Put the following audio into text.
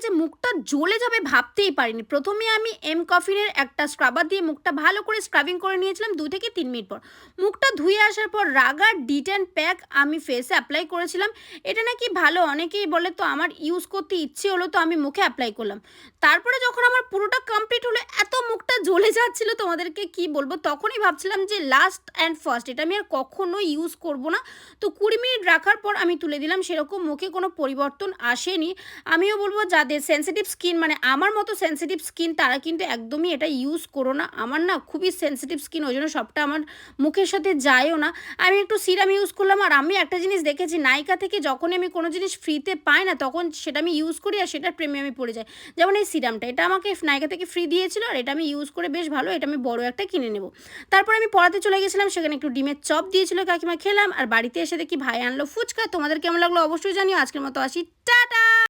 যে মুখটা জ্বলে যাবে ভাবতেই পারিনি। প্রথমে আমি এম কফিনের একটা স্ক্রাবার দিয়ে মুখটা ভালো করে স্ক্রাবিং করে নিয়েছিলাম ২ থেকে ৩ মিনিট পর। মুখটা ধুয়ে আসার পর রাগা ডিটেন প্যাক আমি ফেসে অ্যাপ্লাই করেছিলাম। এটা নাকি ভালো, অনেকেই বলে, তো আমার ইউজ করতে ইচ্ছে হলো, তো আমি মুখে অ্যাপ্লাই করলাম। তারপরে যখন আমার পুরোটা কমপ্লিট হলো, এত মুখটা জ্বলে যাচ্ছিল তোমাদেরকে কি বলবো, তখনই ভাবছিলাম যে লাস্ট অ্যান্ড ফার্স্ট এটা আমি আর কখনো ইউজ করব না। তো ২০ মিনিট রাখার পর আমি তুলে দিলাম, সেরকম মুখে কোনো পরিবর্তন আসেনি। আমিও বলব যাদের সেনসিটিভ স্কিন, মানে আমার মতো সেনসিটিভ স্কিন, তারা কিন্তু একদমই এটা ইউজ করো না। আমার না খুবই সেনসিটিভ স্কিন, ওই জন্য সবটা আমার মুখের সাথে যায়ও না। আমি একটু সিরাম ইউজ করলাম। আর আমি একটা জিনিস দেখেছি, নাইকা থেকে যখনই আমি কোনো জিনিস ফ্রিতে পাই না, তখন সেটা আমি ইউজ করি আর সেটার প্রেমে আমি পড়ে যাই। যেমন এই সিরামটা, এটা আমাকে নাইকা থেকে ফ্রি দিয়েছিল আর এটা আমি ইউজ করে বেশ ভালো, এটা আমি বড় একটা কিনে নেব। তারপর আমি পড়াতে চলে গেছিলাম, সেখানে একটু ডিমের চপ দিয়েছিল কাকিমা, খেলাম। আর বাড়িতে এসে দেখি ভাই আনলো ফুচকা। তোমাদের কেমন লাগলো অবশ্যই জানিও। আজকের মতো আসি, টাটা।